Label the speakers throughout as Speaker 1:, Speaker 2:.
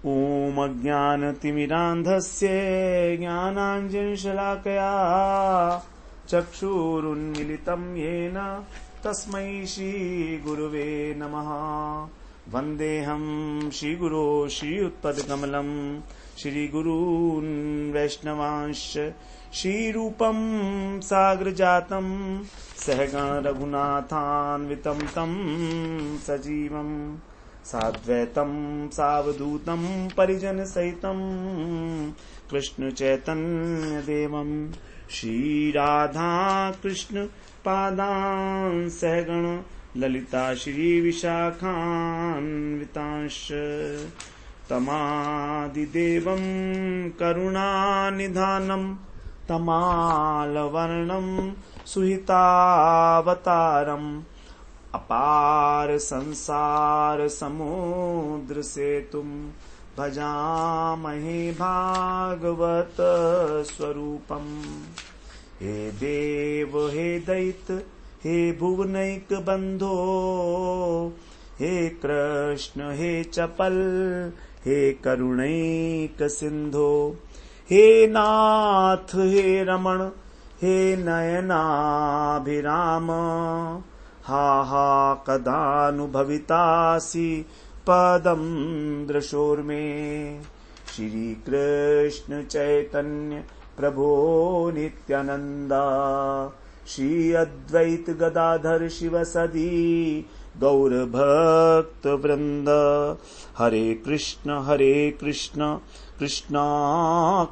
Speaker 1: ॐ अज्ञानतिमिरान्धस्य ज्ञानाञ्जनशलाकया चक्षुरुन्मीलितं येन तस्मै श्रीगुरुवे नमः। वन्देऽहं श्रीगुरो श्रीयुत्पदकमलं श्रीगुरून् वैष्णवांश्च श्रीरूपं साग्रजातं सहगण रघुनाथान्वितं तं सजीवं साद्वैतं सावधूतं परिजनसहितं कृष्ण चैतन्यदेवं श्रीराधा कृष्ण पादान् सहगण ललिता श्री विशाखान्वितांश्च तमादिदेवं करुणानिधानं तमालवर्णं सुहितावतारम् अपार संसार समुद्र सेतुं भजामहे भागवत स्वरूपम्। हे देव हे दैत हे भुवनैक बंधो, हे कृष्ण हे चपल हे करुणैक सिंधो, हे नाथ हे रमण हे नयनाभिराम, हा हा कदानुभवितासि पदं दृशोर्मे। श्री कृष्ण चैतन्य प्रभो नित्यानंदा, श्री अद्वैत गदाधर शिव सदी गौर भक्त वृंद। हरे कृष्ण कृष्ण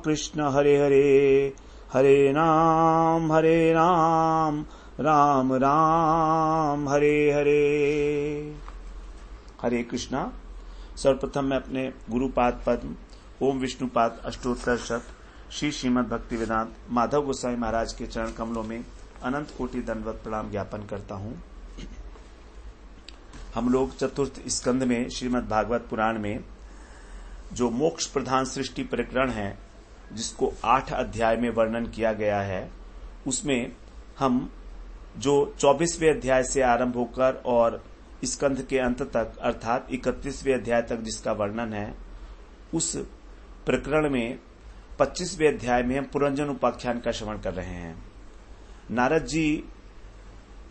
Speaker 1: कृष्ण हरे हरे, हरे राम राम राम हरे हरे। हरे कृष्णा। सर्वप्रथम मैं अपने गुरुपाद पद्म ओम विष्णुपाद अष्टोत्तर शत श्री श्रीमद् भक्ति वेदांत माधव गोसाई महाराज के चरण कमलों में अनंत कोटि दंडवत प्रणाम ज्ञापन करता हूं। हम लोग चतुर्थ स्कंध में श्रीमद् भागवत पुराण में जो मोक्ष प्रधान सृष्टि प्रकरण है, जिसको 8 अध्याय में वर्णन किया गया है, उसमें हम जो 24वें अध्याय से आरंभ होकर और स्कंध के अंत तक अर्थात 31वें अध्याय तक जिसका वर्णन है, उस प्रकरण में 25वें अध्याय में हम पुरंजन उपाख्यान का श्रवण कर रहे हैं। नारद जी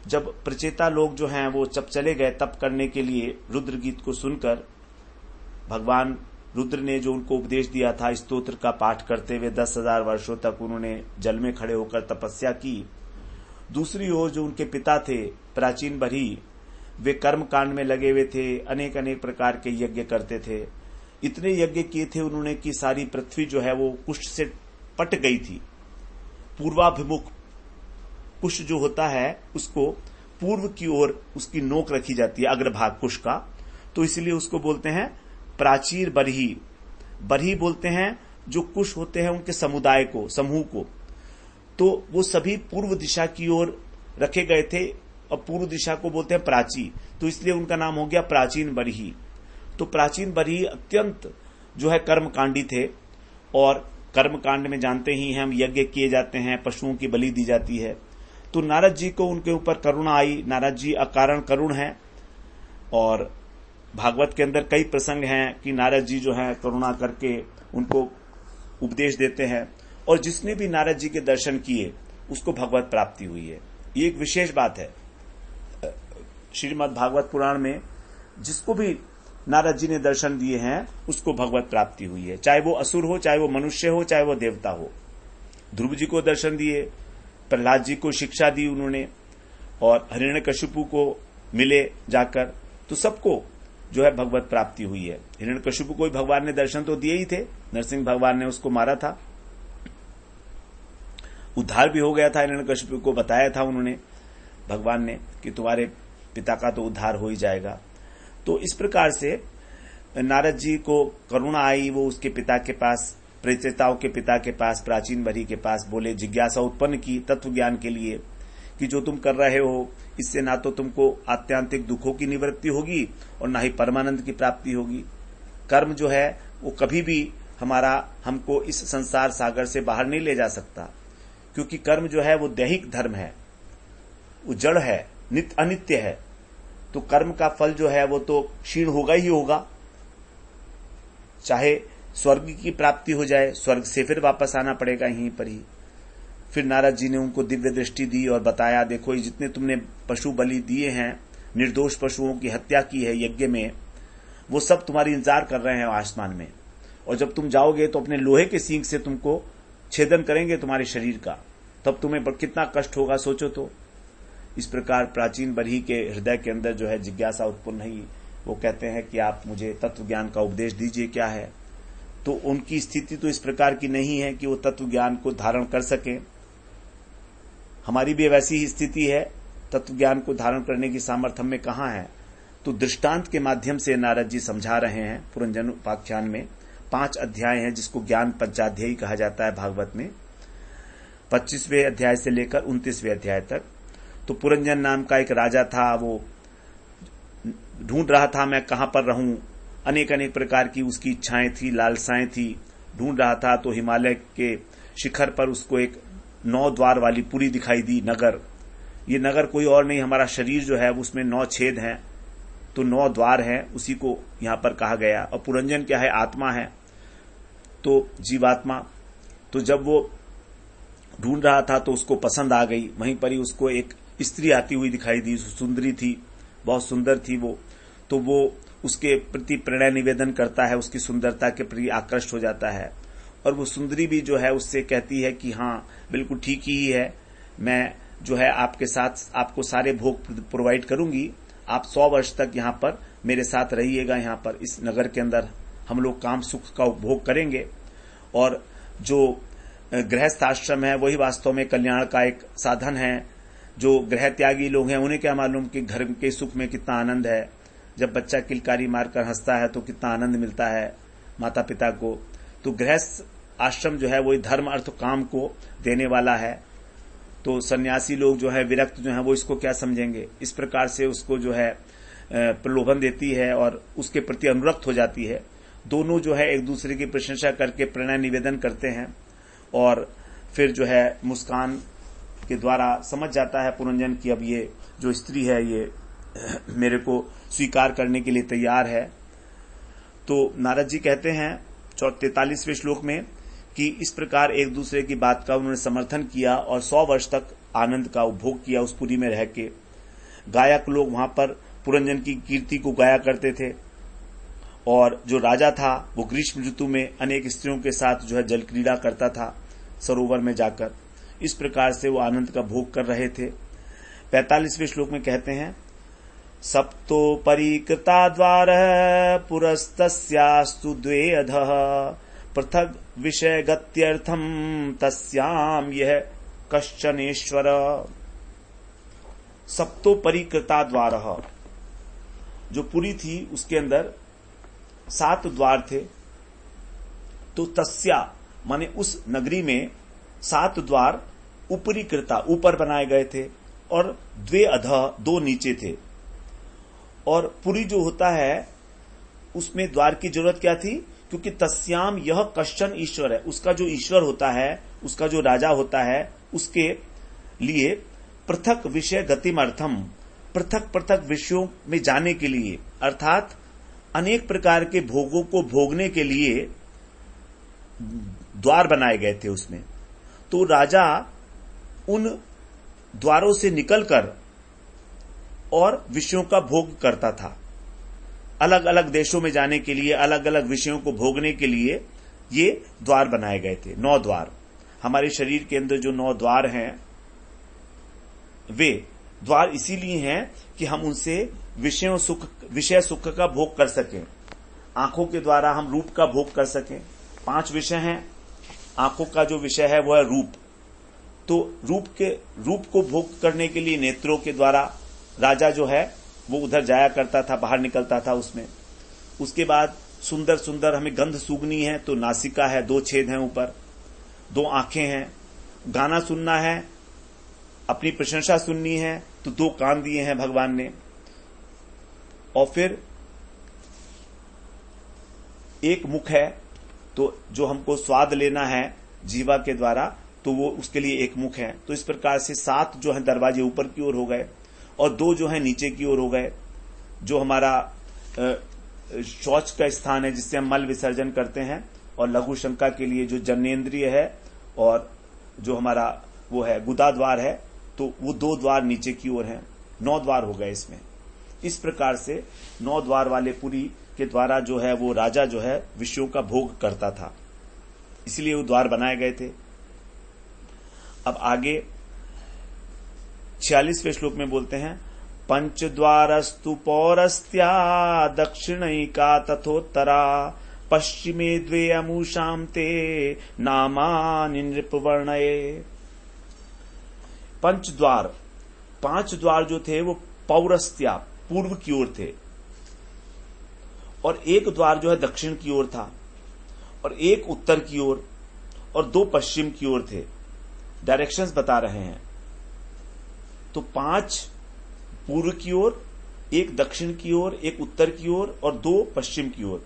Speaker 1: जब प्रचेता लोग जो हैं वो जब चले गए तप करने के लिए, रुद्र गीत को सुनकर भगवान रुद्र ने जो उनको उपदेश दिया था स्तोत्र का पाठ करते हुए 10,000 वर्षों तक उन्होंने जल में खड़े होकर तपस्या की। दूसरी ओर जो उनके पिता थे प्राचीन बरही, वे कर्म कांड में लगे हुए थे, अनेक अनेक प्रकार के यज्ञ करते थे। इतने यज्ञ किए थे उन्होंने कि सारी पृथ्वी जो है वो कुष्ठ से पट गई थी। पूर्वाभिमुख कुष्ठ जो होता है उसको पूर्व की ओर उसकी नोक रखी जाती है, अग्रभाग कुष्ठ का, तो इसलिए उसको बोलते हैं प्राचीर बरही। बरही बोलते हैं जो कुश होते हैं उनके समुदाय को, समूह को। तो वो सभी पूर्व दिशा की ओर रखे गए थे और पूर्व दिशा को बोलते हैं प्राची, तो इसलिए उनका नाम हो गया प्राचीन बरही। तो प्राचीन बरही अत्यंत जो है कर्मकांडी थे, और कर्मकांड में जानते ही हैं हम यज्ञ किए जाते हैं, पशुओं की बलि दी जाती है। तो नारद जी को उनके ऊपर करुणा आई। नारद जी अकारण करुण हैं, और भागवत के अंदर कई प्रसंग हैं कि नारद जी जो है करुणा करके उनको उपदेश देते हैं, और जिसने भी नारद जी के दर्शन किए उसको भगवत प्राप्ति हुई है। ये एक विशेष बात है श्रीमद् भागवत पुराण में, जिसको भी नारद जी ने दर्शन दिए हैं उसको भगवत प्राप्ति हुई है, चाहे वो असुर हो, चाहे वो मनुष्य हो, चाहे वो देवता हो। ध्रुव जी को दर्शन दिए, प्रहलाद जी को शिक्षा दी उन्होंने, और हिरण्यकशिपु को मिले जाकर, तो सबको जो है भगवत प्राप्ति हुई है। हिरण्यकशिपु को भगवान ने दर्शन तो दिए ही थे, नरसिंह भगवान ने उसको मारा था, उद्धार भी हो गया था। हिरण्यकशिपु को बताया था उन्होंने, भगवान ने, कि तुम्हारे पिता का तो उद्धार हो ही जाएगा। तो इस प्रकार से नारद जी को करुणा आई, वो उसके पिता के पास, प्रेताओं के पिता के पास, प्राचीन बरही के पास बोले, जिज्ञासा उत्पन्न की तत्व ज्ञान के लिए कि जो तुम कर रहे हो इससे ना तो तुमको आत्यांतिक दुखों की निवृत्ति होगी और ना ही परमानंद की प्राप्ति होगी। कर्म जो है वो कभी भी हमको इस संसार सागर से बाहर नहीं ले जा सकता, क्योंकि कर्म जो है वो दैहिक धर्म है, वो जड़ है, अनित्य है। तो कर्म का फल जो है वो तो क्षीण होगा ही होगा, चाहे स्वर्ग की प्राप्ति हो जाए, स्वर्ग से फिर वापस आना पड़ेगा यहीं पर ही। फिर नारद जी ने उनको दिव्य दृष्टि दी और बताया, देखो ये जितने तुमने पशु बलि दिए हैं, निर्दोष पशुओं की हत्या की है यज्ञ में, वो सब तुम्हारी इंतजार कर रहे हैं आसमान में, और जब तुम जाओगे तो अपने लोहे के सींग से तुमको छेदन करेंगे तुम्हारे शरीर का, तब तुम्हें कितना कष्ट होगा सोचो तो। इस प्रकार प्राचीन बरही के हृदय के अंदर जो है जिज्ञासा उत्पन्न हुई। वो कहते हैं कि आप मुझे तत्व ज्ञान का उपदेश दीजिए, क्या है। तो उनकी स्थिति तो इस प्रकार की नहीं है कि वो तत्व ज्ञान को धारण कर सकें। हमारी भी वैसी ही स्थिति है, तत्व ज्ञान को धारण करने की सामर्थ्य हमें कहां है। तो दृष्टांत के माध्यम से नारद जी समझा रहे हैं। पुरंजन उपाख्यान में 5 अध्याय हैं, जिसको ज्ञान पंचाध्यायी कहा जाता है भागवत में, 25वें अध्याय से लेकर 29वें अध्याय तक। तो पुरंजन नाम का एक राजा था, वो ढूंढ रहा था मैं कहां पर रहूं, अनेक अनेक प्रकार की उसकी इच्छाएं थी, लालसाएं थी, ढूंढ रहा था। तो हिमालय के शिखर पर उसको एक 9 द्वार वाली पुरी दिखाई दी, नगर। ये नगर कोई और नहीं, हमारा शरीर जो है उसमें 9 छेद हैं, तो 9 द्वार हैं, उसी को यहां पर कहा गया। और पुरंजन क्या है, आत्मा है, तो जीवात्मा। तो जब वो ढूंढ रहा था तो उसको पसंद आ गई। वहीं पर ही उसको एक स्त्री आती हुई दिखाई दी, सुंदरी थी, बहुत सुंदर थी वो। तो वो उसके प्रति प्रणय निवेदन करता है, उसकी सुंदरता के प्रति आकृष्ट हो जाता है। और वो सुंदरी भी जो है उससे कहती है कि हाँ बिल्कुल ठीक ही है, मैं जो है आपके साथ आपको सारे भोग प्रोवाइड करूंगी, आप 100 वर्ष तक यहाँ पर मेरे साथ रहिएगा, यहाँ पर इस नगर के अंदर हम लोग काम सुख का उपभोग करेंगे। और जो गृहस्थ आश्रम है वही वास्तव में कल्याण का एक साधन है। जो गृह त्यागी लोग हैं उन्हें क्या मालूम कि घर के सुख में कितना आनंद है। जब बच्चा किलकारी मारकर हंसता है तो कितना आनंद मिलता है माता पिता को। तो गृहस्थ आश्रम जो है वही धर्म अर्थ काम को देने वाला है। तो सन्यासी लोग जो है, विरक्त जो है, वो इसको क्या समझेंगे। इस प्रकार से उसको जो है प्रलोभन देती है और उसके प्रति अनुरक्त हो जाती है। दोनों जो है एक दूसरे की प्रशंसा करके प्रणय निवेदन करते हैं और फिर जो है मुस्कान के द्वारा समझ जाता है पुरंजन की अब ये जो स्त्री है ये मेरे को स्वीकार करने के लिए तैयार है। तो नारद जी कहते हैं 43वें श्लोक में कि इस प्रकार एक दूसरे की बात का उन्होंने समर्थन किया और 100 वर्ष तक आनंद का उपभोग किया उस पुरी में रह के। गायक लोग वहां पर पुरंजन की कीर्ति को गाया करते थे और जो राजा था वो ग्रीष्म ऋतु में अनेक स्त्रियों के साथ जो है जल क्रीड़ा करता था सरोवर में जाकर। इस प्रकार से वो आनंद का भोग कर रहे थे। 45वें श्लोक में कहते हैं सप्तो परिकृता द्वार पुरस्तस्यास्तु द्वे अधः पृथग विषय गत्यर्थम तस्याम यह कश्चनेश्वर। सप्तो परिकृता द्वार, जो पुरी थी उसके अंदर 7 द्वार थे। तो तस्या माने उस नगरी में 7 द्वार ऊपरी कृता, ऊपर बनाए गए थे, और द्वे अधः, 2 नीचे थे। और पुरी जो होता है उसमें द्वार की जरूरत क्या थी, क्योंकि तस्याम यह कश्चन ईश्वर है, उसका जो ईश्वर होता है, उसका जो राजा होता है, उसके लिए पृथक विषय गतिमर्थम, पृथक पृथक विषयों में जाने के लिए, अर्थात अनेक प्रकार के भोगों को भोगने के लिए द्वार बनाए गए थे उसमें। तो राजा उन द्वारों से निकलकर और विषयों का भोग करता था। अलग अलग देशों में जाने के लिए, अलग अलग विषयों को भोगने के लिए ये द्वार बनाए गए थे। 9 द्वार हमारे शरीर के अंदर जो 9 द्वार हैं, वे द्वार इसीलिए हैं कि हम उनसे विषय सुख का भोग कर सकें। आंखों के द्वारा हम रूप का भोग कर सकें। 5 विषय हैं। आंखों का जो विषय है वह है रूप। तो रूप को भोग करने के लिए नेत्रों के द्वारा राजा जो है वो उधर जाया करता था, बाहर निकलता था उसमें। उसके बाद सुंदर सुंदर हमें गंध सूंघनी है तो नासिका है, 2 छेद हैं ऊपर, 2 आंखें हैं। गाना सुनना है, अपनी प्रशंसा सुननी है तो 2 कान दिए हैं भगवान ने। और फिर एक मुख है, तो जो हमको स्वाद लेना है जीवा के द्वारा, तो वो उसके लिए एक मुख है। तो इस प्रकार से 7 जो है दरवाजे ऊपर की ओर हो गए और 2 जो है नीचे की ओर हो गए। जो हमारा शौच का स्थान है जिससे हम मल विसर्जन करते हैं, और लघु शंका के लिए जो जननेन्द्रिय है और जो हमारा वो है गुदा द्वार है, तो वो 2 द्वार नीचे की ओर हैं। 9 द्वार हो गए इसमें। इस प्रकार से 9 द्वार वाले पुरी के द्वारा जो है वो राजा जो है विषयों का भोग करता था, इसलिए वो द्वार बनाए गए थे। अब आगे 46वें श्लोक में बोलते हैं, पंचद्वारस्तु पौरस्त्या दक्षिणैका तथोत्तरा पश्चिमे द्वे अमूषाम ते नामानि नृपवर्णये। पंचद्वार, 5 द्वार जो थे वो पौरस्त्या पूर्व की ओर थे, और 1 द्वार जो है दक्षिण की ओर था, और 1 उत्तर की ओर, और 2 पश्चिम की ओर थे। डायरेक्शंस बता रहे हैं। तो 5 पूर्व की ओर, 1 दक्षिण की ओर, 1 उत्तर की ओर और 2 पश्चिम की ओर,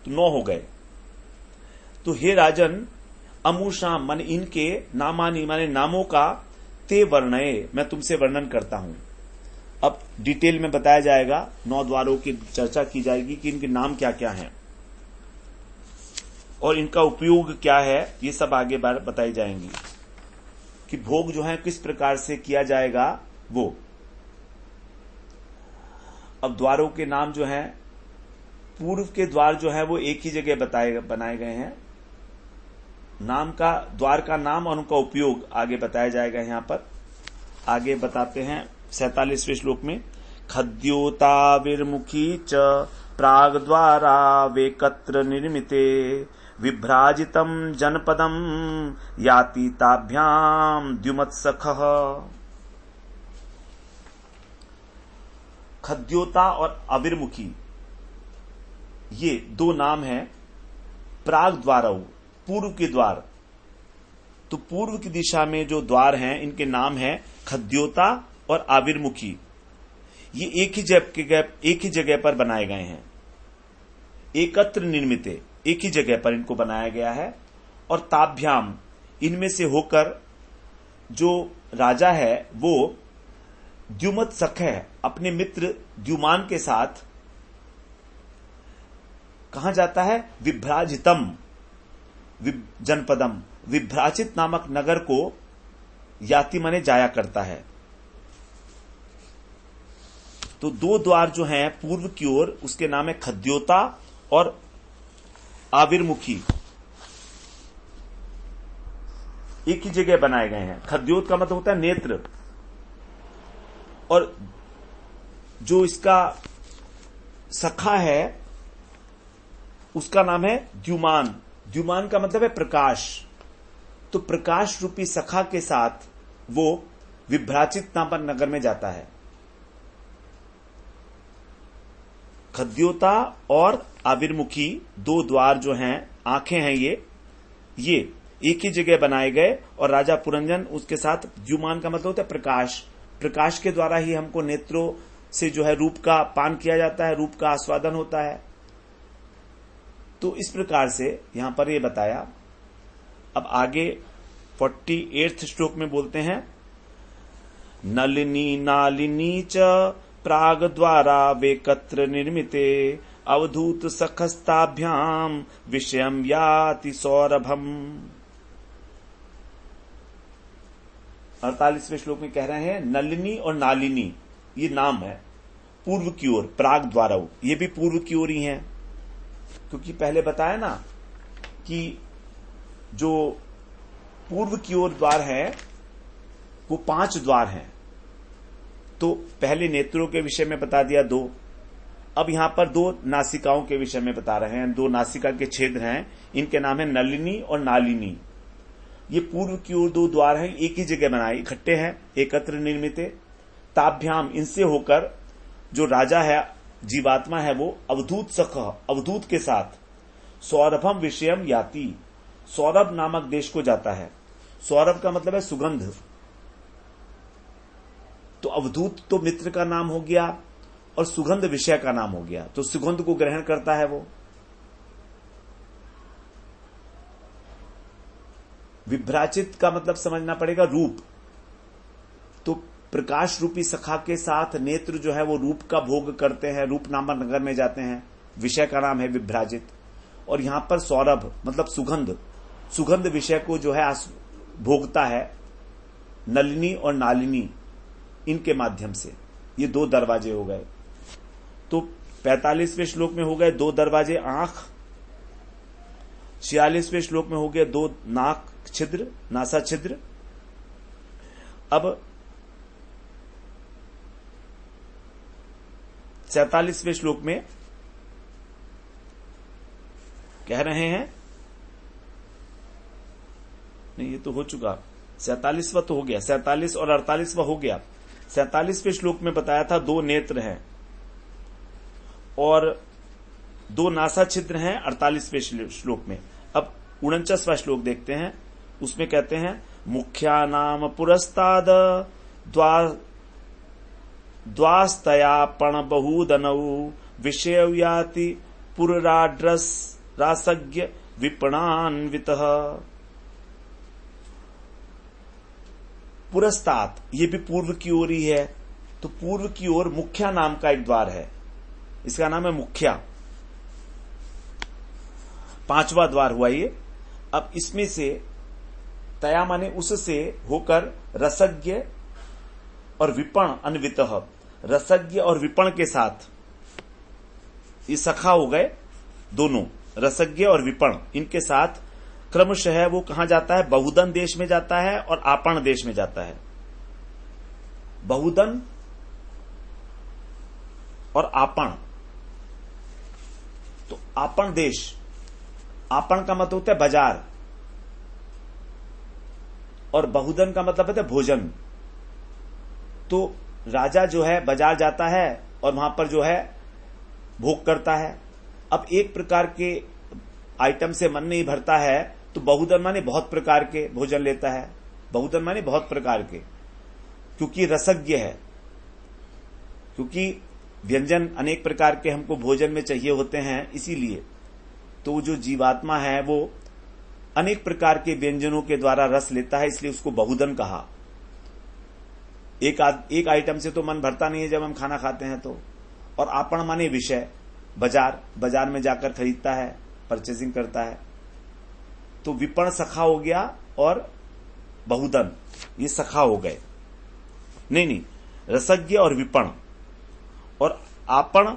Speaker 1: तो 9 हो गए। तो हे राजन, अमूषाम माने इनके, नामानी माने नामों का, ते वर्णये मैं तुमसे वर्णन करता हूं। अब डिटेल में बताया जाएगा, 9 द्वारों की चर्चा की जाएगी कि इनके नाम क्या क्या हैं और इनका उपयोग क्या है, ये सब आगे बार बताई जाएंगी कि भोग जो है किस प्रकार से किया जाएगा वो। अब द्वारों के नाम जो हैं, पूर्व के द्वार जो है वो एक ही जगह बनाए गए हैं। नाम का, द्वार का नाम और उनका उपयोग आगे बताया जाएगा। यहां पर आगे बताते हैं 47वें श्लोक में, खद्योताविर्मुखी च प्राग द्वारा वेकत्र निर्मिते विभ्राजितम जनपदम याति ताभ्याम द्युमत्सखः। खद्योता और अविर्मुखी ये 2 नाम हैं। प्राग द्वारौ, पूर्व के द्वार। तो पूर्व की दिशा में जो द्वार हैं इनके नाम हैं खद्योता और आविर्मुखी। ये एक ही जगह पर बनाए गए हैं, एकत्र निर्मिते, एक ही जगह पर इनको बनाया गया है। और ताभ्याम, इनमें से होकर जो राजा है वो द्युमत सख है, अपने मित्र द्युमान के साथ कहां जाता है, विभ्राजितम जनपदम, विभ्राजित नामक नगर को याति माने जाया करता है। तो 2 द्वार जो हैं पूर्व की ओर, उसके नाम है खद्योता और आविर्मुखी, एक ही जगह बनाए गए हैं। खद्योत का मतलब होता है नेत्र, और जो इसका सखा है उसका नाम है द्युमान। द्युमान का मतलब है प्रकाश। तो प्रकाश रूपी सखा के साथ वो विभ्राचित नामक नगर में जाता है। खद्योता और आविर्मुखी 2 द्वार जो हैं, आंखें हैं ये एक ही जगह बनाए गए, और राजा पुरंजन उसके साथ, द्युमान का मतलब होता है प्रकाश। प्रकाश के द्वारा ही हमको नेत्रों से जो है रूप का पान किया जाता है, रूप का आस्वादन होता है। तो इस प्रकार से यहां पर ये बताया। अब आगे 48वें श्लोक में बोलते हैं, नलिनी नालिनी च प्राग द्वारा वेकत्र निर्मिते अवधूत सखस्ताभ्याम विषयम याति सौरभम। 48वें श्लोक में कह रहे हैं, नलिनी और नालिनी ये नाम है पूर्व की ओर, प्राग द्वारा, ये भी पूर्व की ओर ही है। क्योंकि पहले बताया ना कि जो पूर्व की ओर द्वार है वो 5 द्वार हैं। तो पहले नेत्रों के विषय में बता दिया 2, अब यहां पर 2 नासिकाओं के विषय में बता रहे हैं। 2 नासिका के छेद हैं, इनके नाम है नलिनी और नालिनी। ये पूर्व की ओर 2 द्वार हैं, एक ही जगह बनाए, इकट्ठे हैं, एकत्र निर्मित। ताभ्याम, इनसे होकर जो राजा है, जीवात्मा है, वो अवधूत सख, अवधूत के साथ, सौरभम विषयम याति, सौरभ नामक देश को जाता है। सौरभ का मतलब है सुगंध। तो अवधूत तो मित्र का नाम हो गया और सुगंध विषय का नाम हो गया, तो सुगंध को ग्रहण करता है वो। विभ्राचित का मतलब समझना पड़ेगा रूप। तो प्रकाश रूपी सखा के साथ नेत्र जो है वो रूप का भोग करते हैं, रूप नामक नगर में जाते हैं, विषय का नाम है विभ्राजित। और यहां पर सौरभ मतलब सुगंध, सुगंध विषय को जो है भोगता है नलिनी और नालिनी, इनके माध्यम से। ये 2 दरवाजे हो गए। तो 45वें श्लोक में हो गए 2 दरवाजे आंख, 46वें श्लोक में हो गए 2 नाक छिद्र, नासा छिद्र। अब 47वें श्लोक में कह रहे हैं, नहीं ये तो हो चुका, 47वां तो हो गया, 47 और 48वां हो गया। 47वें श्लोक में बताया था 2 नेत्र हैं और 2 नासा छिद्र हैं 48वें श्लोक में। अब 49वां श्लोक देखते हैं, उसमें कहते हैं मुख्या नाम पुरस्ताद द्वास्तया पण बहुदनऊ विषय याति पुरराड्रस रासज्ञ विपणान्वितः। पुरस्तात ये भी पूर्व की ओर ही है, तो पूर्व की ओर मुख्या नाम का एक द्वार है, इसका नाम है मुख्या, 5वां द्वार हुआ ये। अब इसमें से तया माने उससे होकर रसज्ञ और विपण अन्वित, रसज्ञ और विपण के साथ ये सखा हो गए दोनों, रसज्ञ और विपण, इनके साथ क्रमशः वो कहां जाता है, बहुदन देश में जाता है और आपण देश में जाता है। बहुदन और आपण, तो आपण देश, आपण का मतलब होता है बाजार और बहुदन का मतलब होता है भोजन। तो राजा जो है बाजार जाता है और वहां पर जो है भोग करता है। अब एक प्रकार के आइटम से मन नहीं भरता है तो बहुदन माने बहुत प्रकार के भोजन लेता है, बहुदन माने बहुत प्रकार के, क्योंकि रसज्ञ है, क्योंकि व्यंजन अनेक प्रकार के हमको भोजन में चाहिए होते हैं, इसीलिए तो जो जीवात्मा है वो अनेक प्रकार के व्यंजनों के द्वारा रस लेता है, इसलिए उसको बहुदन कहा। एक आइटम से तो मन भरता नहीं है जब हम खाना खाते हैं तो। और आपण माने विषय, बाजार, बाजार में जाकर खरीदता है, परचेसिंग करता है। तो विपण सखा हो गया और बहुदन ये सखा हो गए। नहीं, रसज्ञ और विपण और आपण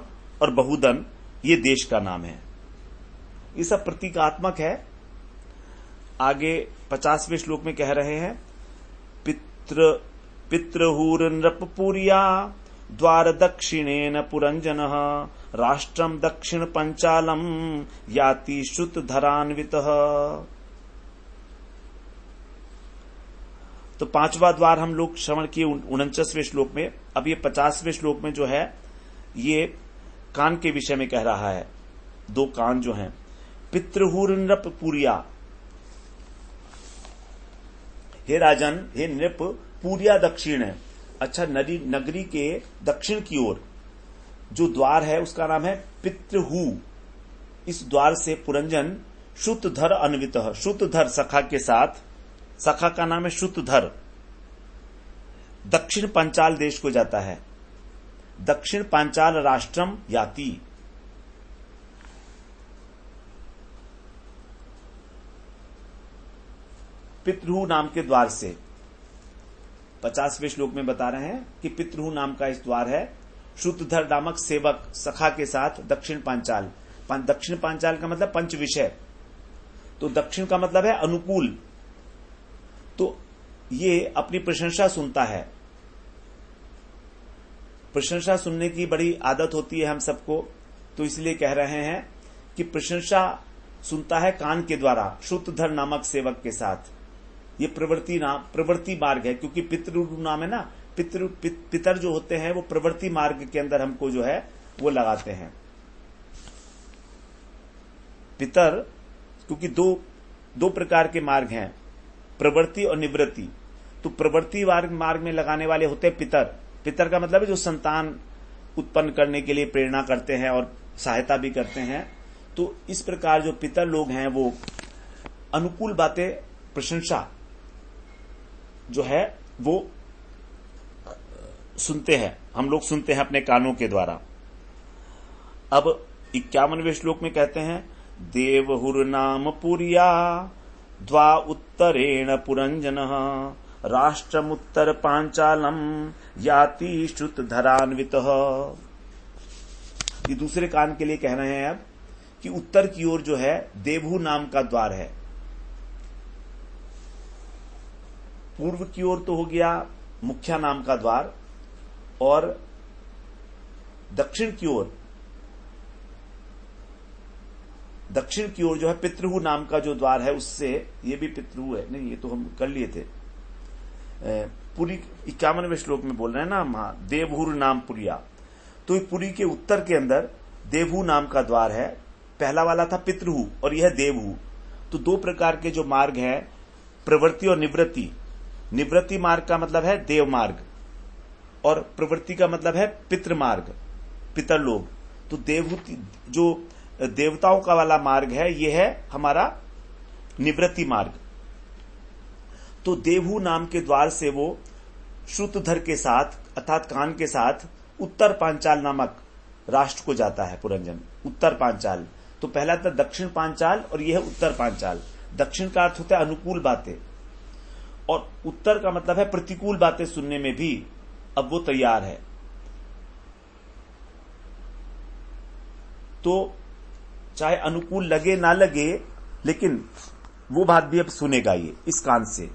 Speaker 1: और बहुदन ये देश का नाम है। ये सब प्रतीकात्मक है। आगे 50वें श्लोक में कह रहे हैं पितृहूर नृपपुरिया द्वार दक्षिणेन पुरंजनः राष्ट्रम दक्षिण पंचालम याति श्रुत धरान्वितः। तो 5वां द्वार हम लोग श्रवण किए 49वें श्लोक में। अब ये 50वें श्लोक में जो है ये कान के विषय में कह रहा है। 2 कान जो हैं, पितृहूर नृपपुरिया, हे राजन, हे नृप, पुरिया दक्षिण है। अच्छा, नगरी के दक्षिण की ओर जो द्वार है उसका नाम है पितृहू। इस द्वार से पुरंजन श्रुतधर अन्वित, श्रुतधर सखा के साथ, सखा का नाम है श्रुतधर, दक्षिण पांचाल देश को जाता है। दक्षिण पांचाल राष्ट्रम याति, पितृहू नाम के द्वार से। 50वें श्लोक में बता रहे हैं कि पितृहू नाम का इस द्वार है। श्रुतधर नामक सेवक सखा के साथ दक्षिण पांचाल, दक्षिण पांचाल का मतलब पंच विषय, तो दक्षिण का मतलब है अनुकूल। तो ये अपनी प्रशंसा सुनता है। प्रशंसा सुनने की बड़ी आदत होती है हम सबको, तो इसलिए कह रहे हैं कि प्रशंसा सुनता है कान के द्वारा श्रुतधर नामक सेवक के साथ। ये प्रवृत्ति मार्ग है, क्योंकि पितृ नाम है ना, पितर जो होते हैं वो प्रवृत्ति मार्ग के अंदर हमको जो है वो लगाते हैं। पितर, क्योंकि दो प्रकार के मार्ग हैं, प्रवृत्ति और निवृत्ति। तो प्रवृत्ति मार्ग में लगाने वाले होते हैं पितर। पितर का मतलब है जो संतान उत्पन्न करने के लिए प्रेरणा करते हैं और सहायता भी करते हैं। तो इस प्रकार जो पितर लोग हैं वो अनुकूल बातें, प्रशंसा जो है वो सुनते हैं, हम लोग सुनते हैं अपने कानों के द्वारा। अब 51वें श्लोक में कहते हैं देवहुर नाम पुरिया द्वा उत्तरेण पुरंजनः राष्ट्रमुत्तर पांचालम याति श्रुत धरान्वितः। ये दूसरे कान के लिए कह रहे हैं अब कि उत्तर की ओर जो है देवहू नाम का द्वार है। पूर्व की ओर तो हो गया मुख्या नाम का द्वार, और दक्षिण की ओर जो है पितृहु नाम का जो द्वार है, उससे ये भी पितृहु है, नहीं ये तो हम कर लिए थे। पुरी 51वें श्लोक में बोल रहे हैं ना हम, देवहुर नाम पुरिया, तो पुरी के उत्तर के अंदर देवहू नाम का द्वार है। पहला वाला था पितृहु और यह देवहू। तो दो प्रकार के जो मार्ग है, प्रवृत्ति और निवृत्ति। निवृत्ति मार्ग का मतलब है देव मार्ग, और प्रवृत्ति का मतलब है पितृ मार्ग, पितरलोक। तो देवहू जो देवताओं का वाला मार्ग है, यह है हमारा निवृत्ति मार्ग। तो देवहू नाम के द्वार से वो श्रुतधर के साथ अर्थात कान के साथ उत्तर पांचाल नामक राष्ट्र को जाता है पुरंजन। उत्तर पांचाल, तो पहला था दक्षिण पांचाल और यह है उत्तर पांचाल। दक्षिण का अर्थ होता है अनुकूल बातें, और उत्तर का मतलब है प्रतिकूल बातें सुनने में भी अब वो तैयार है। तो चाहे अनुकूल लगे ना लगे, लेकिन वो बात भी अब सुनेगा ये इस कान से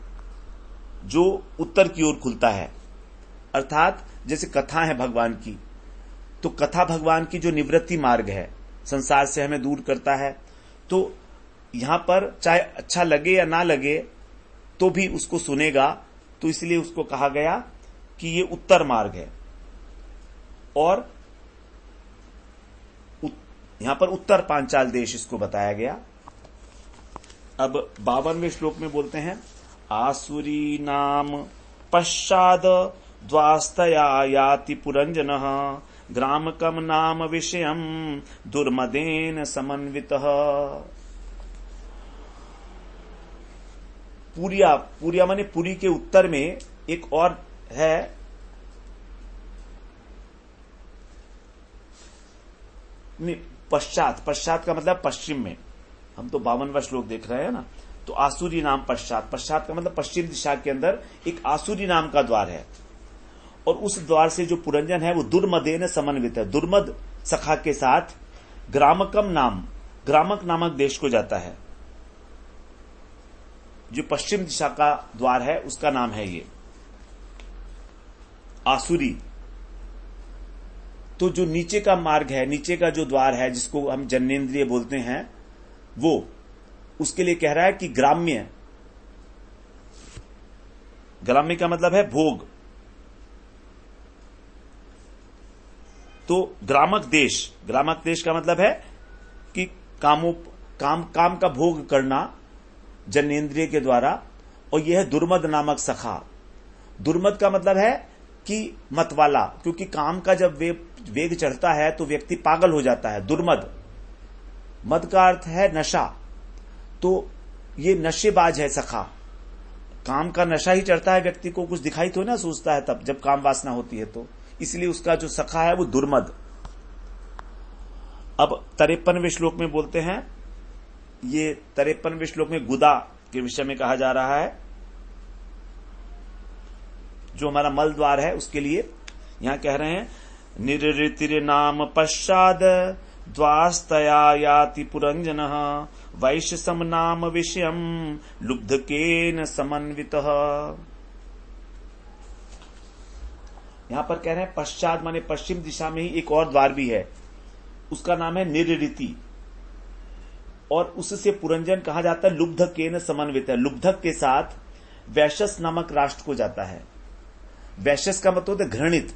Speaker 1: जो उत्तर की ओर खुलता है। अर्थात जैसे कथा है भगवान की, तो कथा भगवान की जो निवृत्ति मार्ग है, संसार से हमें दूर करता है, तो यहां पर चाहे अच्छा लगे या ना लगे तो भी उसको सुनेगा। तो इसलिए उसको कहा गया कि ये उत्तर मार्ग है। और यहां पर उत्तर पांचाल देश इसको बताया गया। अब 52वें श्लोक में बोलते हैं आसुरी नाम पश्चाद द्वास्तया याति पुरंजनः ग्रामकम नाम विषयम दुर्मदेन समन्वितः। पूरिया माने पुरी के उत्तर में एक और है पश्चात का मतलब पश्चिम में। हम तो 52वां श्लोक देख रहे हैं ना। तो आसुरी नाम पश्चात का मतलब पश्चिम दिशा के अंदर एक आसुरी नाम का द्वार है, और उस द्वार से जो पुरंजन है वो दुर्मदेन समन्वित है, दुर्मद सखा के साथ ग्रामक नामक देश को जाता है। जो पश्चिम दिशा का द्वार है उसका नाम है ये आसुरी। तो जो नीचे का मार्ग है, नीचे का जो द्वार है जिसको हम जन्नेन्द्रिय बोलते हैं, वो उसके लिए कह रहा है कि ग्राम्य का मतलब है भोग। तो ग्रामक देश का मतलब है कि काम का भोग करना जन्नेन्द्रिय के द्वारा। और यह है दुर्मद नामक सखा। दुर्मद का मतलब है कि मतवाला, क्योंकि काम का जब वेग चढ़ता है तो व्यक्ति पागल हो जाता है। दुर्मद, मद का अर्थ है नशा, तो ये नशेबाज है सखा। काम का नशा ही चढ़ता है, व्यक्ति को कुछ दिखाई तो ना सोचता है तब जब काम वासना होती है, तो इसलिए उसका जो सखा है वो दुर्मद। अब 53वें श्लोक में बोलते हैं, ये 53वें श्लोक में गुदा के विषय में कहा जा रहा है, जो हमारा मल द्वार है उसके लिए। यहां कह रहे हैं निरृतिर नाम पश्चाद द्वास्तया याति पुरंजनः वैश्यसम नाम विषयम लुब्धकेन समन्वितः। यहां पर कह रहे हैं पश्चात माने पश्चिम दिशा में ही एक और द्वार भी है, उसका नाम है निरृति, और उससे पुरंजन कहा जाता है लुब्धकेन समन्वित है। लुब्धक के साथ वैश्यस नामक राष्ट्र को जाता है। वैश्यस का मतलब है घृणित,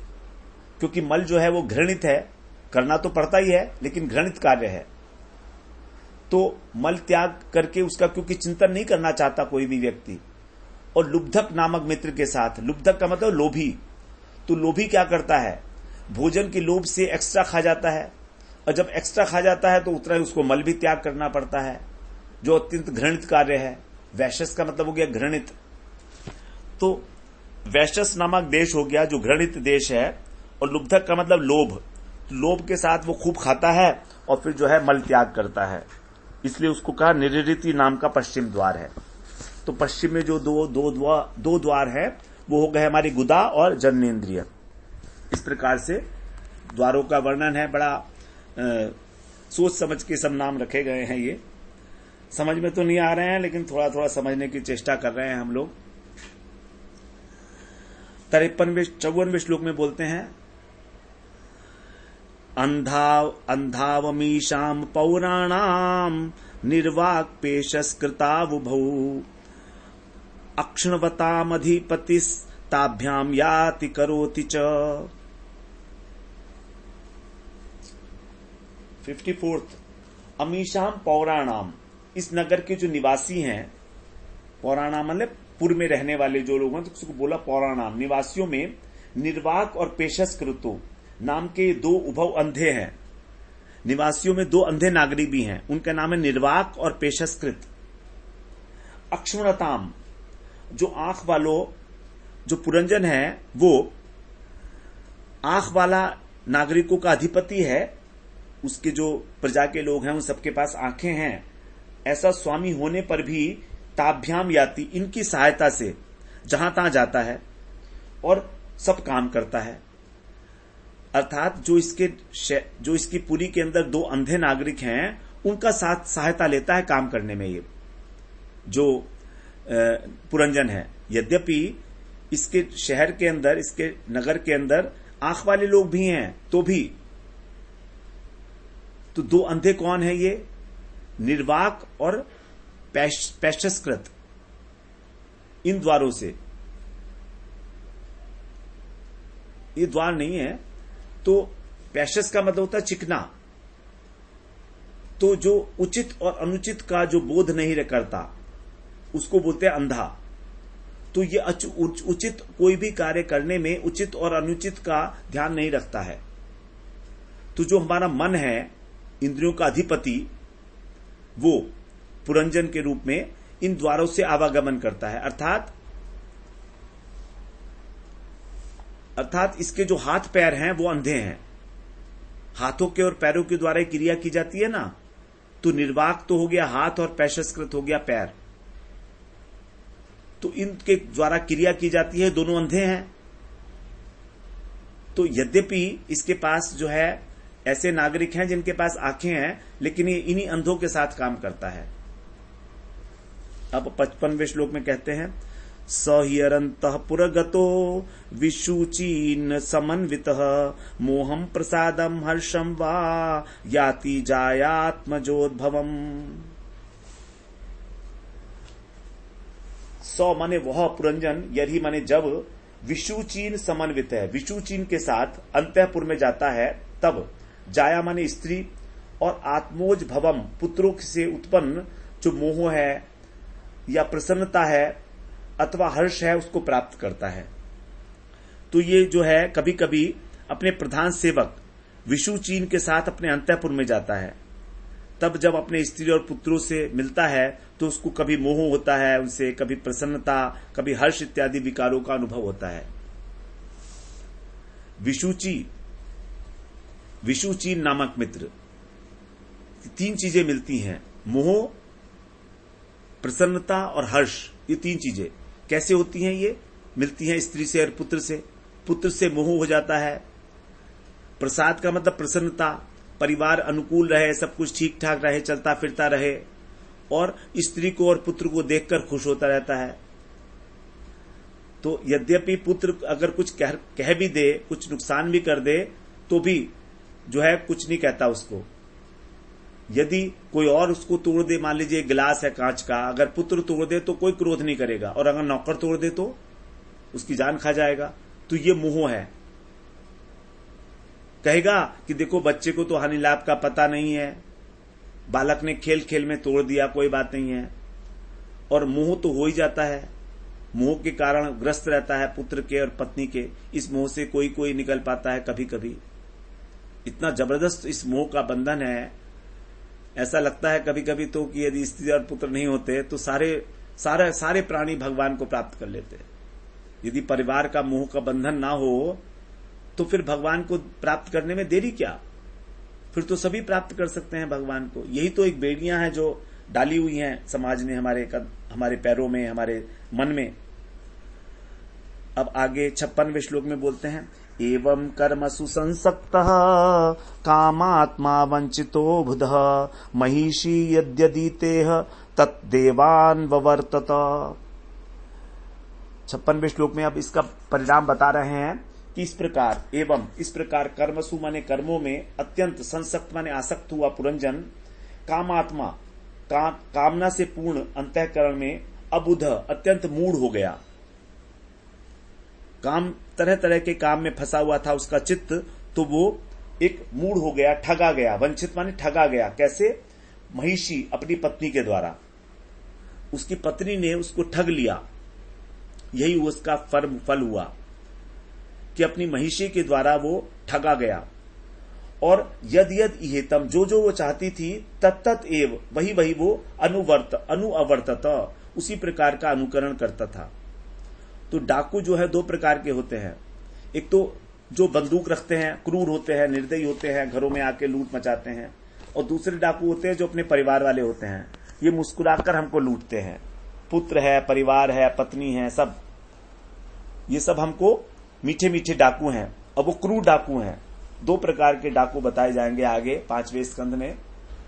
Speaker 1: क्योंकि मल जो है वो घृणित है, करना तो पड़ता ही है लेकिन घृणित कार्य है। तो मल त्याग करके उसका क्योंकि चिंतन नहीं करना चाहता कोई भी व्यक्ति। और लुब्धक नामक मित्र के साथ, लुब्धक का मतलब लोभी, तो लोभी क्या करता है, भोजन के लोभ से एक्स्ट्रा खा जाता है, और जब एक्स्ट्रा खा जाता है तो उतना ही उसको मल भी त्याग करना पड़ता है, जो अत्यंत घृणित कार्य है। वैश्यस का मतलब हो गया घृणित। तो वैश्यस नामक देश हो गया जो घृणित देश है, और लुब्धक का मतलब लोभ। लोभ के साथ वो खूब खाता है और फिर जो है मल त्याग करता है, इसलिए उसको कहा निरृति नाम का पश्चिम द्वार है। तो पश्चिम में जो दो द्वार है वो हो गए हमारी गुदा और जननेन्द्रिय। इस प्रकार से द्वारों का वर्णन है। बड़ा सोच समझ के सब नाम रखे गए हैं। ये समझ में तो नहीं आ रहे हैं, लेकिन थोड़ा थोड़ा समझने की चेष्टा कर रहे हैं हम लोग। 53वें श्लोक में बोलते हैं, अंधावमीशाम पौराणाम निर्वाक पेशस्कृतावुभौ अक्षणवतामधिपतिस्ताभ्याम याति करोति च। 54 अमीशाम पौराणाम, इस नगर के जो निवासी हैं, पौराणाम मतलब पूर्व में रहने वाले जो लोग हैं, तो उसको बोला पौराणाम। निवासियों में निर्वाक और पेशस्कृतो नाम के दो उभव अंधे हैं। निवासियों में दो अंधे नागरिक भी हैं, उनका नाम है निर्वाक और पेशस्कृत। अक्षुणताम, जो आंख वालों, जो पुरंजन है वो आंख वाला नागरिकों का अधिपति है, उसके जो प्रजा के लोग हैं उन सबके पास आंखें हैं। ऐसा स्वामी होने पर भी ताभ्याम याति, इनकी सहायता से जहां तहां जाता है और सब काम करता है। अर्थात जो इसकी पुरी के अंदर दो अंधे नागरिक हैं उनका साथ सहायता लेता है काम करने में ये जो पुरंजन है। यद्यपि इसके शहर के अंदर, इसके नगर के अंदर आंख वाले लोग भी हैं, तो भी तो दो अंधे कौन है ये? निर्वाक और पेशस्कृत, इन द्वारों से। ये द्वार नहीं है, तो पेशस का मतलब होता है चिकना। तो जो उचित और अनुचित का जो बोध नहीं करता उसको बोलते हैं अंधा। तो ये उचित कोई भी कार्य करने में उचित और अनुचित का ध्यान नहीं रखता है। तो जो हमारा मन है, इंद्रियों का अधिपति, वो पुरंजन के रूप में इन द्वारों से आवागमन करता है। अर्थात इसके जो हाथ पैर हैं वो अंधे हैं। हाथों के और पैरों के द्वारा क्रिया की जाती है ना, तो निर्वाक तो हो गया हाथ और पेशस्कृत हो गया पैर, तो इनके द्वारा क्रिया की जाती है, दोनों अंधे हैं। तो यद्यपि इसके पास जो है ऐसे नागरिक हैं जिनके पास आंखें हैं, लेकिन ये इन्हीं अंधों के साथ काम करता है। अब 55वें श्लोक में कहते हैं, सह्यरन्तः पुरगतो विशुचीन समन्वितः मोहं प्रसादम हर्षम वा याति जायात्मजोद्भवम्। सौ माने वह पुरंजन, यदि माने जब विशुचीन समन्वित है, विशुचीन के साथ अंतःपुर में जाता है, तब जाया माने स्त्री और आत्मोज भवम, पुत्रों से उत्पन्न जो मोह है या प्रसन्नता है अथवा हर्ष है उसको प्राप्त करता है। तो ये जो है कभी कभी अपने प्रधान सेवक विशुचीन के साथ अपने अंतःपुर में जाता है, तब जब अपने स्त्री और पुत्रों से मिलता है तो उसको कभी मोह होता है उनसे, कभी प्रसन्नता, कभी हर्ष इत्यादि विकारों का अनुभव होता है। विशुचीन नामक मित्र, तीन चीजें मिलती हैं, मोह, प्रसन्नता और हर्ष। ये तीन चीजें कैसे होती हैं? ये मिलती हैं स्त्री से और पुत्र से। पुत्र से मोह हो जाता है, प्रसाद का मतलब प्रसन्नता, परिवार अनुकूल रहे, सब कुछ ठीक ठाक रहे, चलता फिरता रहे, और स्त्री को और पुत्र को देखकर खुश होता रहता है। तो यद्यपि पुत्र अगर कुछ कह भी दे, कुछ नुकसान भी कर दे, तो भी जो है कुछ नहीं कहता उसको। यदि कोई और उसको तोड़ दे, मान लीजिए गिलास है कांच का, अगर पुत्र तोड़ दे तो कोई क्रोध नहीं करेगा, और अगर नौकर तोड़ दे तो उसकी जान खा जाएगा। तो ये मोह है। कहेगा कि देखो बच्चे को तो हानि लाभ का पता नहीं है, बालक ने खेल खेल में तोड़ दिया, कोई बात नहीं है। और मोह तो हो ही जाता है, मोह के कारण ग्रस्त रहता है पुत्र के और पत्नी के। इस मोह से कोई कोई निकल पाता है कभी कभी। इतना जबरदस्त इस मोह का बंधन है, ऐसा लगता है कभी कभी तो कि यदि स्त्री और पुत्र नहीं होते तो सारे प्राणी भगवान को प्राप्त कर लेते। यदि परिवार का मोह का बंधन ना हो तो फिर भगवान को प्राप्त करने में देरी क्या? फिर तो सभी प्राप्त कर सकते हैं भगवान को। यही तो एक बेड़ियां हैं जो डाली हुई हैं समाज ने हमारे पैरों में, हमारे मन में। अब आगे 56वें श्लोक में बोलते हैं, एवं कर्मसु संसक्तः कामात्मा वंचितो बुधः महिषी यद्यदीतेह तत्देवान् ववर्तत। 56वें श्लोक में अब इसका परिणाम बता रहे हैं कि इस प्रकार कर्मसु माने कर्मों में अत्यंत संसक्त माने आसक्त हुआ पुरंजन कामात्मा कामना से पूर्ण अंतःकरण में अबुध अत्यंत मूढ़ हो गया। काम तरह तरह के काम में फंसा हुआ था उसका चित्त, तो वो एक मूढ़ हो गया, ठगा गया। वंचित माने ठगा गया। कैसे? महिषी अपनी पत्नी के द्वारा, उसकी पत्नी ने उसको ठग लिया। यही उसका फल हुआ कि अपनी महिषी के द्वारा वो ठगा गया। और यद यद इहेतम, जो जो वो चाहती थी, तत्तत एव, वही वही वो अनुअवर्तत, उसी प्रकार का अनुकरण करता था। तो डाकू जो है दो प्रकार के होते हैं। एक तो जो बंदूक रखते हैं, क्रूर होते हैं, निर्दयी होते हैं, घरों में आके लूट मचाते हैं। और दूसरे डाकू होते हैं जो अपने परिवार वाले होते हैं, ये मुस्कुराकर हमको लूटते हैं। पुत्र है, परिवार है, पत्नी है, सब ये सब हमको मीठे मीठे डाकू हैं। अब वो क्रूर डाकू हैं। दो प्रकार के डाकू बताए जाएंगे आगे 5वें स्कंद में,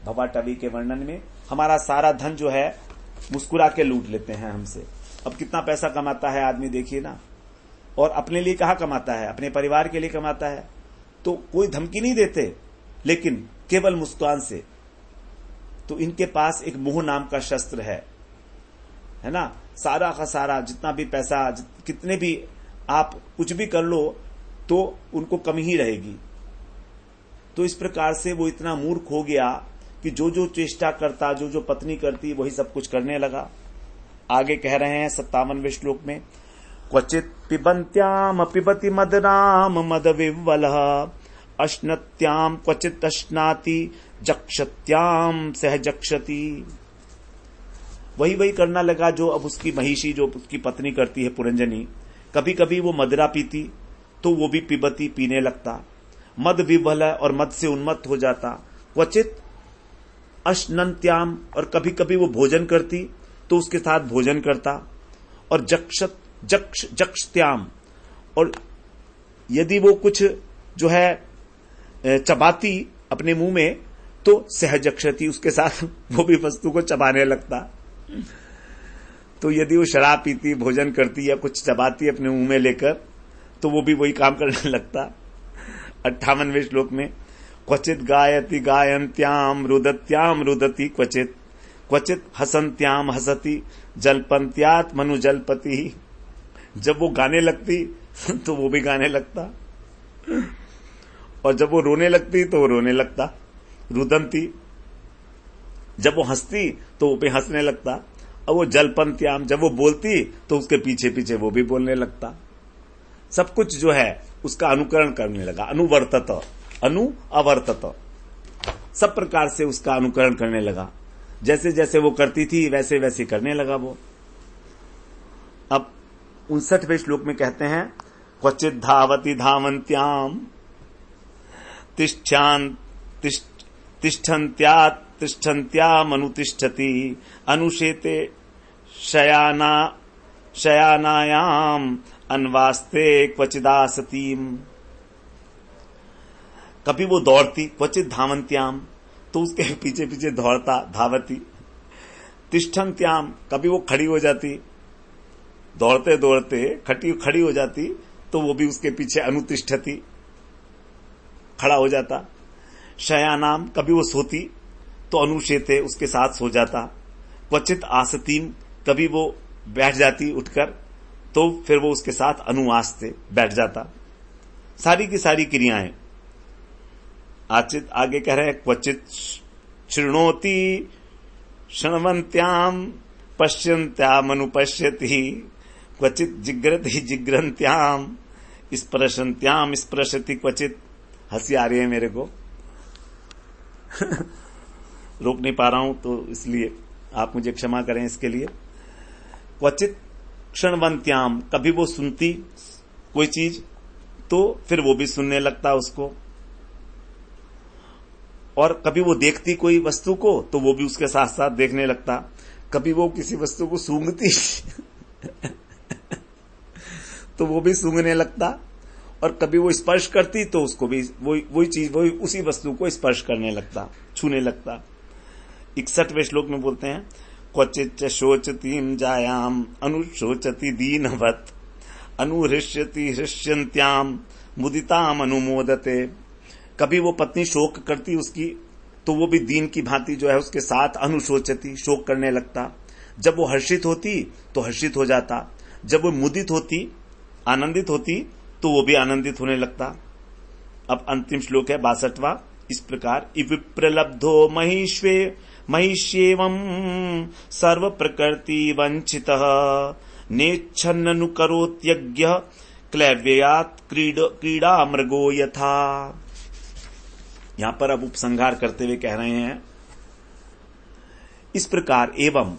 Speaker 1: भवाटवी के वर्णन में। हमारा सारा धन जो है मुस्कुरा के लूट लेते हैं हमसे। अब कितना पैसा कमाता है आदमी देखिए ना, और अपने लिए कहाँ कमाता है? अपने परिवार के लिए कमाता है। तो कोई धमकी नहीं देते, लेकिन केवल मुस्कान से। तो इनके पास एक मोह नाम का शस्त्र है ना। सारा का सारा जितना भी पैसा, कितने भी आप कुछ भी कर लो तो उनको कमी ही रहेगी। तो इस प्रकार से वो इतना मूर्ख हो गया कि जो जो चेष्टा करता, जो जो पत्नी करती, वही सब कुछ करने लगा। आगे कह रहे हैं 57वें श्लोक में, क्वचित पिबंत्याम पिबति मदराम मद विवलः अश्नत्याम क्वचित अश्नाति जक्षत्याम सह जक्षति। वही करना लगा जो अब उसकी महिषी, जो उसकी पत्नी करती है पुरंजनी। कभी कभी वो मदिरा पीती तो वो भी पिबती, पीने लगता। मद विवल, और मद से उन्मत्त हो जाता। क्वचित अश्नन्त्याम, और कभी कभी वो भोजन करती तो उसके साथ भोजन करता। और जक्षत्याम, और यदि वो कुछ जो है चबाती अपने मुंह में तो सहजक्षति, उसके साथ वो भी वस्तु को चबाने लगता। तो यदि वो शराब पीती, भोजन करती या कुछ चबाती अपने मुंह में लेकर, तो वो भी वही काम करने लगता। 58वें श्लोक में, क्वचित गायति गायन्त्याम रुदत्याम रुदति क्वचित क्वचित हसन्त्याम हसति जल्पन्त्यात् मनु जल्पति। जब वो गाने लगती तो वो भी गाने लगता, और जब वो रोने लगती तो वो रोने लगता। रुदंती, जब वो हंसती तो वो भी हंसने लगता। और वो जलपंत्याम, जब वो बोलती तो उसके पीछे पीछे वो भी बोलने लगता। सब कुछ जो है उसका अनुकरण करने लगा। अवर्तत, सब प्रकार से उसका अनुकरण करने लगा। जैसे जैसे वो करती थी वैसे वैसे करने लगा वो। अब 59वें श्लोक में कहते हैं, क्वचित धावति धावन्त्याम तिष्ठन्त्यामनुतिष्ठति अनुशेते शयानायाम अन्वास्ते क्वचिदासतीम। कभी वो दौड़ती, क्वचित धावन्त्याम, तो उसके पीछे पीछे दौड़ता, धावती। तिष्ठन्त्याम, कभी वो खड़ी हो जाती, दौड़ते दौड़ते खड़ी हो जाती, तो वो भी उसके पीछे अनुतिष्ठति, खड़ा हो जाता। शयानाम, कभी वो सोती तो अनुशेते, उसके साथ सो जाता। क्वचित आसतीम, कभी वो बैठ जाती उठकर, तो फिर वो उसके साथ अनुआस्ते, बैठ जाता। सारी की सारी क्रियाएं। आगे कह रहे हैं, क्वचित शृणोति शृण्वन्त्याम पश्यन्त्याम अनुपश्यति क्वचित जिग्रति जिग्रन्त्याम स्पृशन्त्याम स्पृशति क्वचित। हंसी आ रही है मेरे को रोक नहीं पा रहा हूं, तो इसलिए आप मुझे क्षमा करें इसके लिए। क्वचित क्षणवंत्याम, कभी वो सुनती कोई चीज तो फिर वो भी सुनने लगता उसको। और कभी वो देखती कोई वस्तु को तो वो भी उसके साथ साथ देखने लगता, कभी वो किसी वस्तु को सूंघती तो वो भी सूंघने लगता, और कभी वो स्पर्श करती तो उसको भी वही उसी वस्तु को स्पर्श करने लगता, छूने लगता। 61वें श्लोक में बोलते हैं, क्वचित शोचतीम जायाम अनुशोचति दीनवत अनुहृष्यति हृष्यन्त्याम मुदिताम अनुमोदते। कभी वो पत्नी शोक करती उसकी तो वो भी दीन की भांति जो है उसके साथ अनुशोचती, शोक करने लगता। जब वो हर्षित होती तो हर्षित हो जाता, जब वो मुदित होती, आनंदित होती तो वो भी आनंदित होने लगता। अब अंतिम श्लोक है 62वां, इस प्रकार, विप्रलब्धो महिष्येवं सर्व प्रकृति वंचितः नेच्छन्ननुकरोत्यज्ञ क्लैव्यात् क्रीडा मृगो यथा। यहां पर अब उपसंहार करते हुए कह रहे हैं, इस प्रकार एवं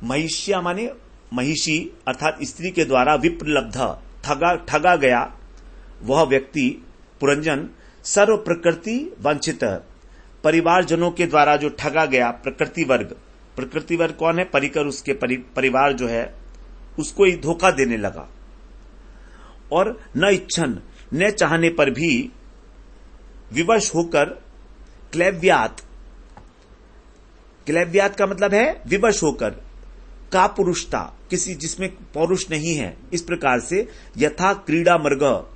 Speaker 1: महिष्या माने महिषी अर्थात स्त्री के द्वारा विप्रलब्ध ठगा गया वह व्यक्ति पुरंजन सर्व प्रकृति वंचित, परिवारजनों के द्वारा जो ठगा गया प्रकृति वर्ग कौन है, परिकर उसके परिवार जो है उसको ही धोखा देने लगा। और न इच्छन, न चाहने पर भी विवश होकर क्लैव्यात का मतलब है विवश होकर, का पुरुषता, किसी जिसमें पौरुष नहीं है, इस प्रकार से यथा क्रीड़ा मृग,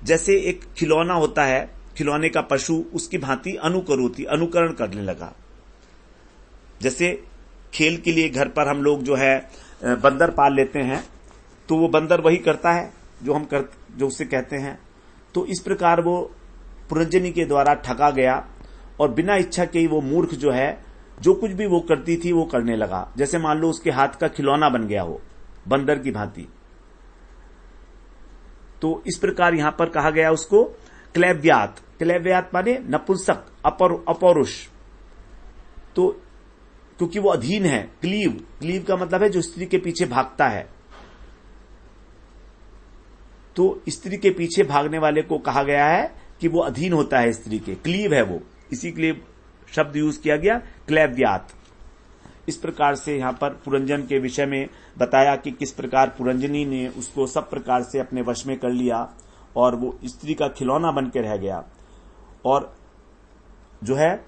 Speaker 1: जैसे एक खिलौना होता है, खिलौने का पशु, उसकी भांति अनुकरण करने लगा। जैसे खेल के लिए घर पर हम लोग जो है बंदर पाल लेते हैं तो वो बंदर वही करता है जो उससे कहते हैं। तो इस प्रकार वो पुरंजनी के द्वारा ठगा गया और बिना इच्छा के ही वो मूर्ख जो है जो कुछ भी वो करती थी वो करने लगा। जैसे मान लो उसके हाथ का खिलौना बन गया हो बंदर की भांति। तो इस प्रकार यहां पर कहा गया उसको क्लैव्यात माने नपुंसक, अपौरुष। तो क्योंकि वो अधीन है, क्लीव का मतलब है जो स्त्री के पीछे भागता है। तो स्त्री के पीछे भागने वाले को कहा गया है कि वो अधीन होता है स्त्री के, क्लीव है वो, इसी के लिए शब्द यूज किया गया क्लैव्यात। इस प्रकार से यहां पर पुरंजन के विषय में बताया कि किस प्रकार पुरंजनी ने उसको सब प्रकार से अपने वश में कर लिया और वो स्त्री का खिलौना बन के रह गया और जो है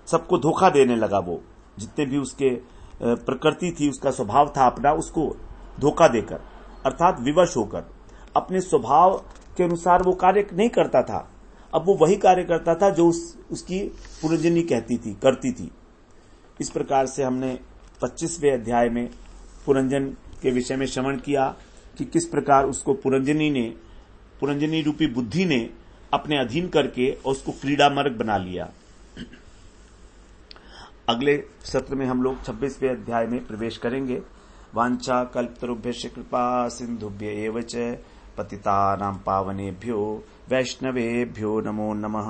Speaker 1: सबको धोखा देने लगा। वो जितने भी उसके प्रकृति थी, उसका स्वभाव था अपना, उसको धोखा देकर अर्थात विवश होकर अपने स्वभाव के अनुसार वो कार्य नहीं करता था। अब वो वही कार्य करता था जो उसकी पुरंजनी करती थी। इस प्रकार से हमने 25वें अध्याय में पुरंजन के विषय में श्रवण किया कि किस प्रकार उसको पुरंजनी रूपी बुद्धि ने अपने अधीन करके और उसको क्रीड़ा मर्ग बना लिया। अगले सत्र में हम लोग 26वें अध्याय में प्रवेश करेंगे। वांछा कल्पतरुभ्यश्च कृपा सिंधुभ्य एव च पतितानां पावनेभ्यो वैष्णवेभ्यो नमो नमः।